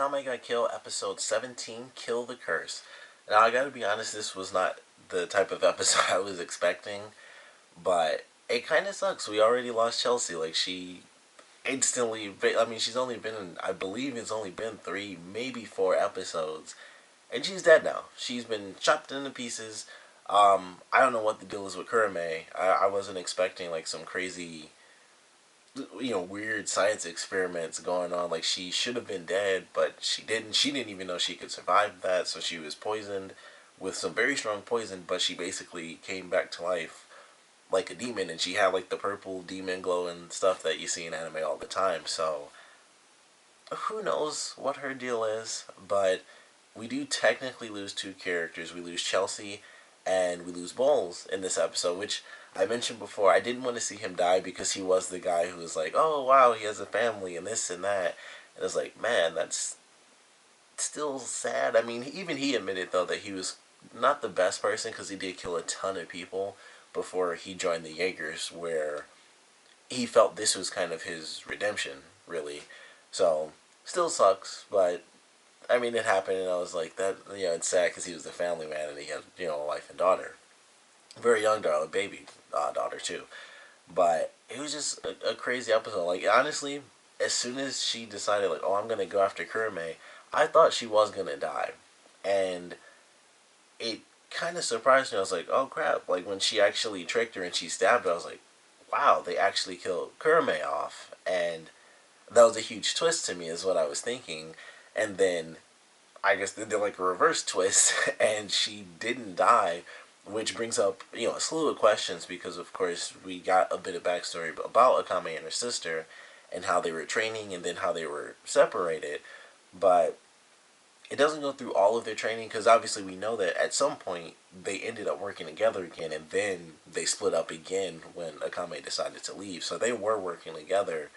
Akame got killed, episode 17, Kill the Curse. Now, I gotta be honest, this was not the type of episode I was expecting, but it kind of sucks. We already lost Chelsea. Like, she instantly, I mean, she's only been in, I believe it's only been 3, maybe 4 episodes, and she's dead now. She's been chopped into pieces. I don't know what the deal is with Kuromoe. I wasn't expecting, like, some crazy, weird science experiments going on. Like, she should have been dead, but she didn't. She didn't even know she could survive that, so she was poisoned with some very strong poison, but she basically came back to life like a demon, and she had, like, the purple demon glow and stuff that you see in anime all the time. So who knows what her deal is, but we do technically lose 2 characters. We lose Chelsea and we lose Bols in this episode, which I mentioned before. I didn't want to see him die because he was the guy who was like, oh wow, he has a family and this and that. And I was like, man, that's still sad. I mean, even he admitted, though, that he was not the best person because he did kill a ton of people before he joined the Jaegers, where he felt this was kind of his redemption, really. So, still sucks, but I mean, it happened, and I was like, that, it's sad because he was the family man and he had, a wife and daughter. Very young daughter, baby daughter, too. But it was just a crazy episode. Like, honestly, as soon as she decided, like, oh, I'm going to go after Kuromoe, I thought she was going to die. And it kind of surprised me. I was like, oh, crap. Like, when she actually tricked her and she stabbed her, I was like, wow, they actually killed Kuromoe off. And that was a huge twist to me, is what I was thinking. And then I guess they did like a reverse twist, and she didn't die, which brings up a slew of questions because of course we got a bit of backstory about Akame and her sister, and how they were training and then how they were separated, but it doesn't go through all of their training because obviously we know that at some point they ended up working together again, and then they split up again when Akame decided to leave. So they were working together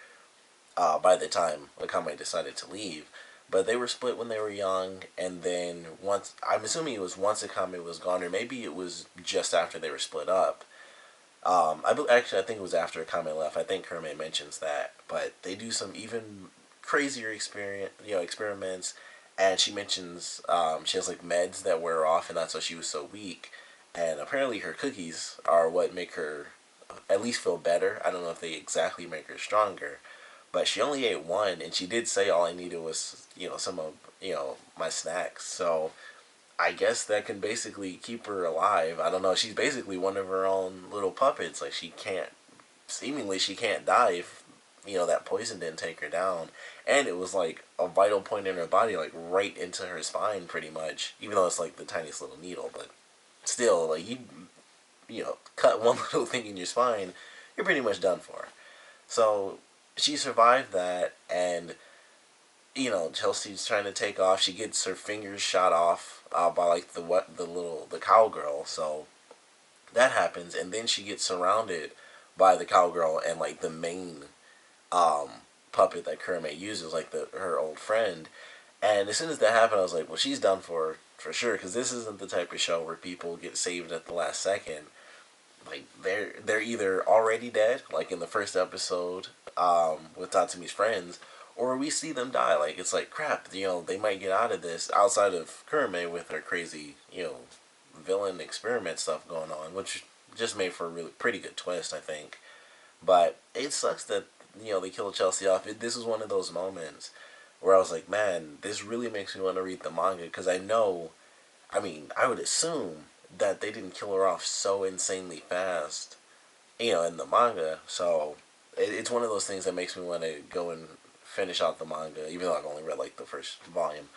by the time Akame decided to leave. But they were split when they were young, and then once, I'm assuming it was once Akame was gone, or maybe it was just after they were split up. Actually, I think it was after Akame left. I think Kermit mentions that, but they do some even crazier experiments, and she mentions she has like meds that wear off, and that's why she was so weak. And apparently, her cookies are what make her at least feel better. I don't know if they exactly make her stronger, but she only ate one, and she did say all I needed was, some of, my snacks. So I guess that can basically keep her alive. I don't know. She's basically one of her own little puppets. Like, seemingly she can't die if, that poison didn't take her down. And it was like a vital point in her body, like right into her spine pretty much. Even though it's like the tiniest little needle, but still, like, cut one little thing in your spine, you're pretty much done for. So she survived that, and Chelsea's trying to take off. She gets her fingers shot off by like the cowgirl. So that happens, and then she gets surrounded by the cowgirl and like the main um, puppet that Kuromoe uses, like her old friend. And as soon as that happened, I was like, well, she's done for sure, because this isn't the type of show where people get saved at the last second. Like, they're either already dead, like in the first episode with Tatsumi's friends, or we see them die. Like, it's like, crap, they might get out of this outside of Kuromoe with her crazy, villain experiment stuff going on, which just made for a really pretty good twist, I think. But it sucks that, they killed Chelsea off. This was one of those moments where I was like, man, this really makes me want to read the manga, because I would assume that they didn't kill her off so insanely fast, in the manga. So it's one of those things that makes me want to go and finish out the manga, even though I've only read like the first volume.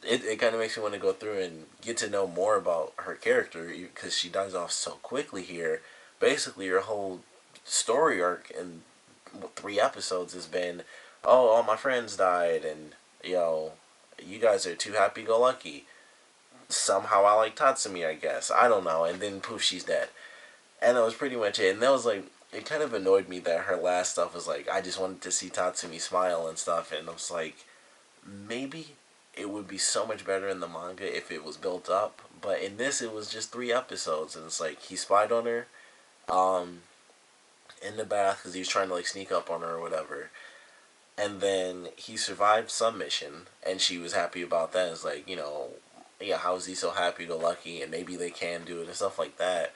It kind of makes me want to go through and get to know more about her character, because she dies off so quickly here. Basically, her whole story arc in 3 episodes has been, oh, all my friends died, and you guys are too happy-go-lucky. Somehow I like Tatsumi, I guess. I don't know. And then poof, she's dead. And that was pretty much it. And that was like, it kind of annoyed me that her last stuff was like, I just wanted to see Tatsumi smile and stuff. And I was like, maybe it would be so much better in the manga if it was built up. But in this, it was just 3 episodes. And it's like, he spied on her um, in the bath because he was trying to like sneak up on her or whatever. And then he survived some mission, and she was happy about that. It's like, yeah, how is he so happy-go-lucky, and maybe they can do it and stuff like that.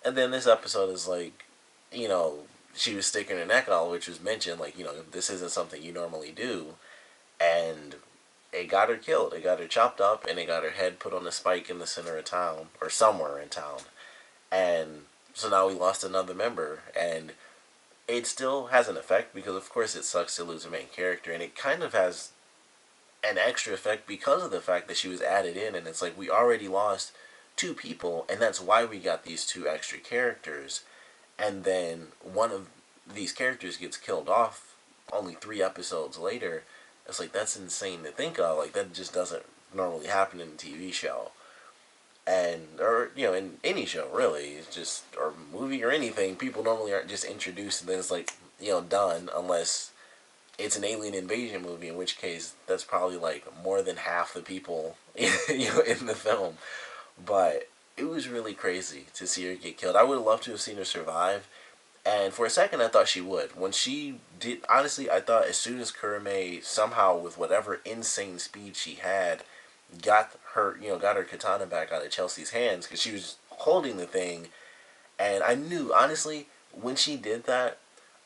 And then this episode is like, you know, she was sticking her neck out, which was mentioned, like, this isn't something you normally do. And it got her killed. It got her chopped up, and it got her head put on a spike in the center of town, or somewhere in town. And so now we lost another member, and it still has an effect because, of course, it sucks to lose a main character, and it kind of has an extra effect because of the fact that she was added in, and it's like we already lost two people, and that's why we got these two extra characters, and then one of these characters gets killed off only 3 episodes later. It's like that's insane to think of. Like that just doesn't normally happen in a TV show, and or in any show really. It's just or movie or anything. People normally aren't just introduced and then it's like done unless it's an alien invasion movie, in which case that's probably like more than half the people in the film. But it was really crazy to see her get killed. I would have loved to have seen her survive. And for a second, I thought she would. When she did, honestly, I thought as soon as Kuromoe somehow, with whatever insane speed she had, got her katana back out of Chelsea's hands because she was holding the thing, and I knew honestly when she did that,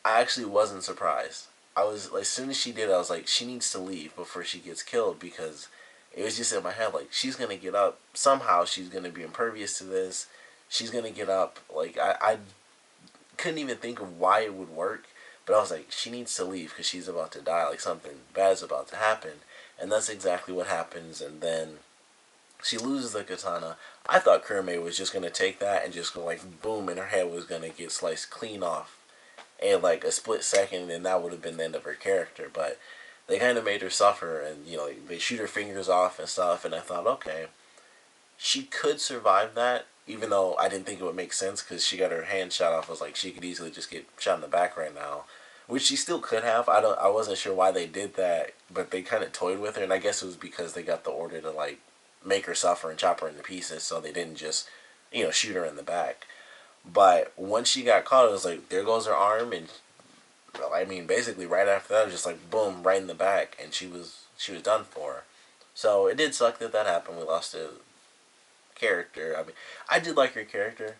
I actually wasn't surprised. I was as soon as she did, I was like, she needs to leave before she gets killed because it was just in my head like she's gonna get up somehow. She's gonna be impervious to this. She's gonna get up. Like I couldn't even think of why it would work, but I was like, she needs to leave because she's about to die. Like something bad's about to happen, and that's exactly what happens. And then she loses the katana. I thought Kuromoe was just gonna take that and just go like boom, and her head was gonna get sliced clean off in like a split second, and that would have been the end of her character. But they kind of made her suffer, and they shoot her fingers off and stuff. And I thought, okay, she could survive that, even though I didn't think it would make sense because she got her hand shot off. I was like, she could easily just get shot in the back right now, which she still could have. I wasn't sure why they did that, but they kind of toyed with her, and I guess it was because they got the order to like make her suffer and chop her into pieces, so they didn't just shoot her in the back. But once she got caught, it was like there goes her arm, and I mean basically right after that, it was just like boom, right in the back, and she was done for. So it did suck that that happened. We lost a character. I mean, I did like her character.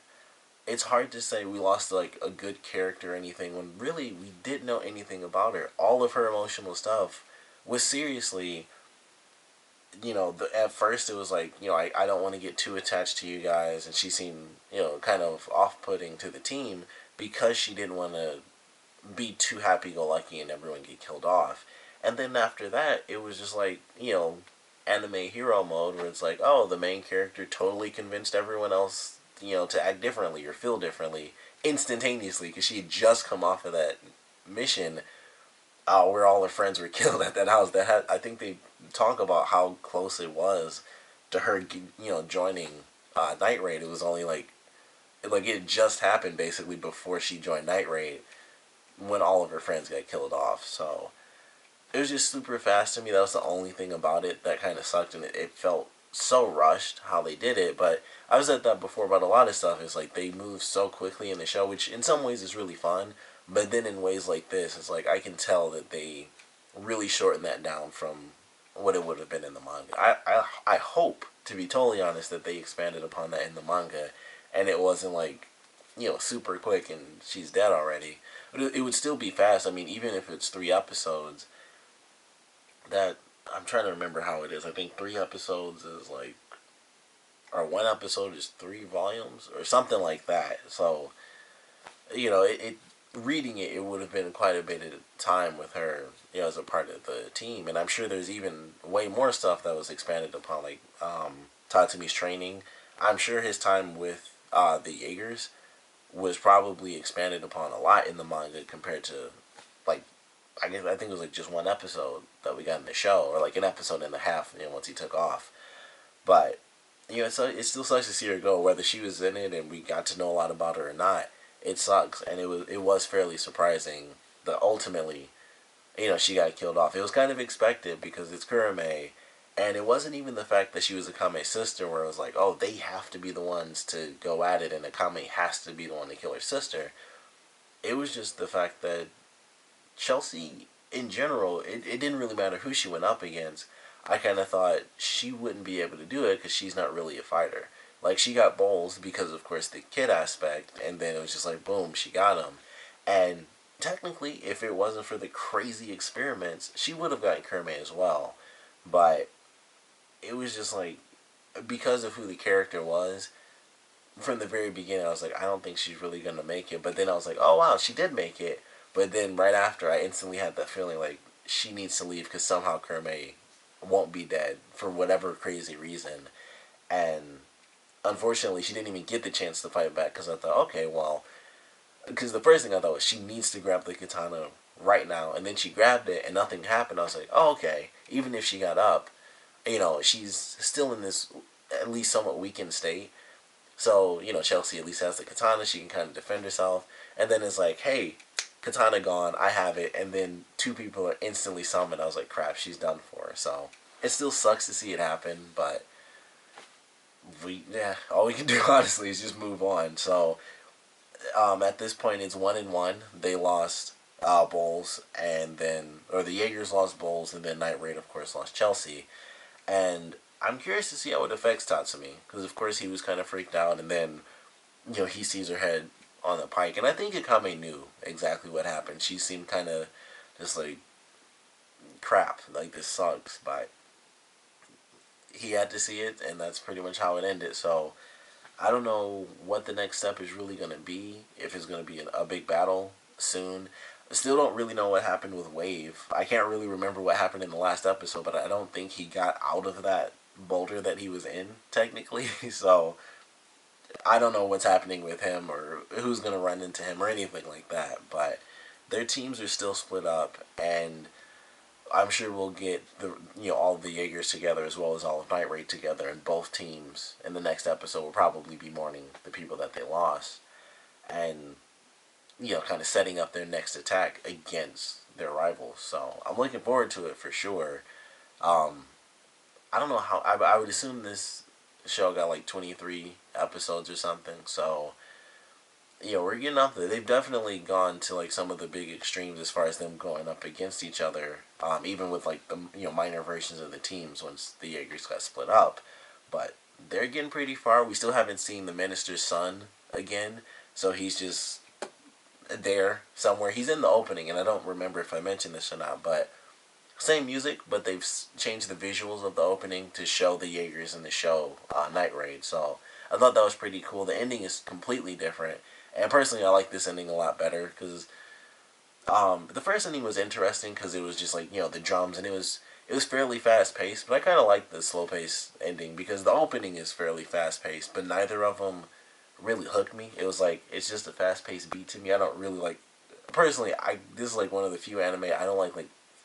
It's hard to say we lost like a good character or anything when really we didn't know anything about her. All of her emotional stuff was seriously, at first it was like, I don't want to get too attached to you guys, and she seemed, kind of off-putting to the team because she didn't want to be too happy-go-lucky and everyone get killed off. And then after that, it was just like, anime hero mode where it's like, oh, the main character totally convinced everyone else, to act differently or feel differently instantaneously because she had just come off of that mission where all her friends were killed at that house. I think they talk about how close it was to her, joining Night Raid. It was only like it just happened basically before she joined Night Raid when all of her friends got killed off. So it was just super fast to me. That was the only thing about it that kind of sucked, and it felt so rushed how they did it. But I was at that before about a lot of stuff. It's like they move so quickly in the show, which in some ways is really fun. But then in ways like this, it's like I can tell that they really shortened that down from what it would have been in the manga. I hope, to be totally honest, that they expanded upon that in the manga, and it wasn't like, super quick and she's dead already. But it would still be fast. I mean, even if it's 3 episodes, that I'm trying to remember how it is. I think 3 episodes is like, or 1 episode is 3 volumes or something like that. So it reading it, it would have been quite a bit of time with her, as a part of the team. And I'm sure there's even way more stuff that was expanded upon, like Tatsumi's training. I'm sure his time with the Jaegers was probably expanded upon a lot in the manga compared to, like, I think it was like just 1 episode that we got in the show, or like an episode and a half, once he took off. But so it still sucks to see her go, whether she was in it and we got to know a lot about her or not. It sucks, and it was fairly surprising that ultimately, she got killed off. It was kind of expected because it's Kuromoe, and it wasn't even the fact that she was Akame's sister, where it was like, oh, they have to be the ones to go at it, and Akame has to be the one to kill her sister. It was just the fact that Chelsea in general, it didn't really matter who she went up against. I kind of thought she wouldn't be able to do it because she's not really a fighter. Like, she got Bols because, of course, the kid aspect, and then it was just like, boom, she got him. And technically, if it wasn't for the crazy experiments, she would have gotten Kermit as well. But it was just like, because of who the character was, from the very beginning, I was like, I don't think she's really going to make it. But then I was like, oh, wow, she did make it. But then right after, I instantly had that feeling like she needs to leave because somehow Kermit won't be dead for whatever crazy reason. And unfortunately, she didn't even get the chance to fight back because I thought, okay, well, because the first thing I thought was she needs to grab the katana right now, and then she grabbed it and nothing happened. I was like, oh, okay. Even if she got up, she's still in this at least somewhat weakened state. So, Chelsea at least has the katana. She can kind of defend herself. And then it's like, hey, katana gone. I have it. And then two people are instantly summoned. I was like, crap, she's done for. So, it still sucks to see it happen. But, all we can do, honestly, is just move on. So, at this point, it's 1-1. They lost Bols. Or the Jaegers lost Bols. And then Night Raid, of course, lost Chelsea. And I'm curious to see how it affects Tatsumi, because of course he was kind of freaked out, and then he sees her head on the pike, and I think Akame knew exactly what happened. She seemed kind of just like, crap, like this sucks, but he had to see it, and that's pretty much how it ended. So I don't know what the next step is really going to be, if it's going to be a big battle soon. I still don't really know what happened with Wave. I can't really remember what happened in the last episode, but I don't think he got out of that boulder that he was in, technically. So I don't know what's happening with him or who's going to run into him or anything like that. But their teams are still split up, and I'm sure we'll get all of the Jaegers together as well as all of Night Raid together, and both teams in the next episode will probably be mourning the people that they lost, and kind of setting up their next attack against their rivals. So I'm looking forward to it for sure. I don't know how. I would assume this show got like 23 episodes or something. So we're getting up there. They've definitely gone to like some of the big extremes as far as them going up against each other. Even with like the minor versions of the teams once the Jaegers got split up, but they're getting pretty far. We still haven't seen the minister's son again, so he's just there somewhere. He's in the opening, and I don't remember if I mentioned this or not, but same music, but they've changed the visuals of the opening to show the Jaegers in the show Night Raid. So I thought that was pretty cool. The ending is completely different, and personally, I like this ending a lot better because the first ending was interesting because it was just like the drums, and it was fairly fast paced. But I kind of like the slow paced ending because the opening is fairly fast paced, but neither of them really hooked me. It was like it's just a fast paced beat to me. I don't really like personally. This is like one of the few anime I don't like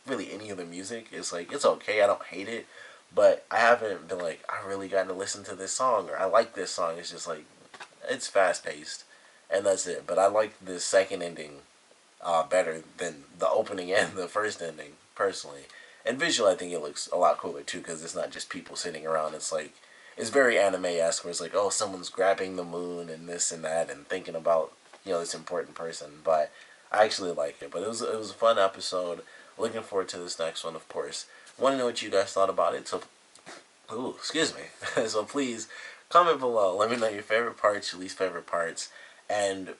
really any of the music. It's like it's okay. I don't hate it, but I haven't been like I really gotten to listen to this song or I like this song. It's just like it's fast paced, and that's it. But I like the second ending better than the opening and the first ending personally. And visually, I think it looks a lot cooler too because it's not just people sitting around. It's like it's very anime-esque where it's like, oh, someone's grabbing the moon and this and that and thinking about, this important person. But I actually like it. But it was a fun episode. Looking forward to this next one, of course. Want to know what you guys thought about it. So, excuse me. So please, comment below. Let me know your favorite parts, your least favorite parts. And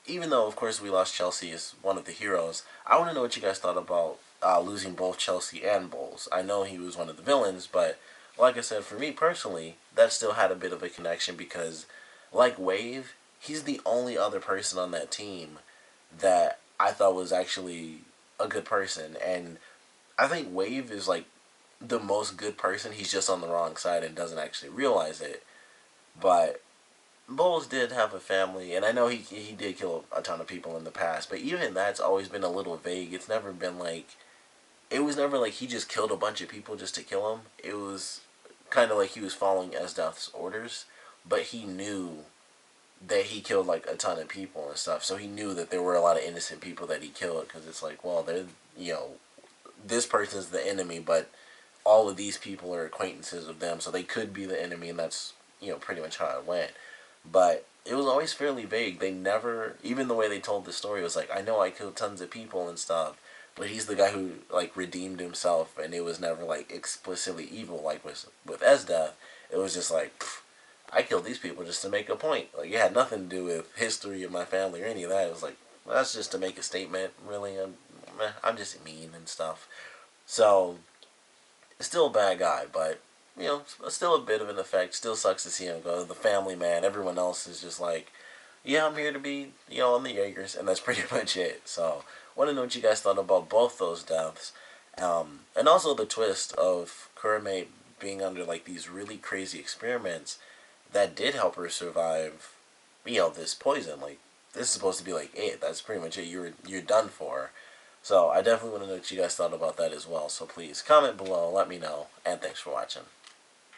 even though, of course, we lost Chelsea as one of the heroes, I want to know what you guys thought about losing both Chelsea and Bols. I know he was one of the villains, but like I said, for me personally, that still had a bit of a connection because, like Wave, he's the only other person on that team that I thought was actually a good person. And I think Wave is like the most good person. He's just on the wrong side and doesn't actually realize it. But Bowles did have a family, and I know he did kill a ton of people in the past, but even that's always been a little vague. It's never been like, it was never like he just killed a bunch of people just to kill them. It was kind of like he was following Esdeath's orders, but he knew that he killed like a ton of people and stuff, so he knew that there were a lot of innocent people that he killed, because it's like, well, they're, this person's the enemy, but all of these people are acquaintances of them, so they could be the enemy, and that's, pretty much how it went. But it was always fairly vague. They never, even the way they told the story was like, I know I killed tons of people and stuff, but he's the guy who like redeemed himself, and it was never like explicitly evil like with Esdeath. It was just like, I killed these people just to make a point. Like it had nothing to do with history of my family or any of that. It was like, well, that's just to make a statement. Really, I'm just mean and stuff. So still a bad guy, but still a bit of an effect. Still sucks to see him go. The family man, everyone else is just like, yeah, I'm here to be, on the Jaegers, and that's pretty much it. So, want to know what you guys thought about both those deaths, and also the twist of Kuromoe being under like these really crazy experiments that did help her survive, this poison. Like this is supposed to be like it. That's pretty much it. You're done for. So I definitely want to know what you guys thought about that as well. So please comment below, let me know, and thanks for watching.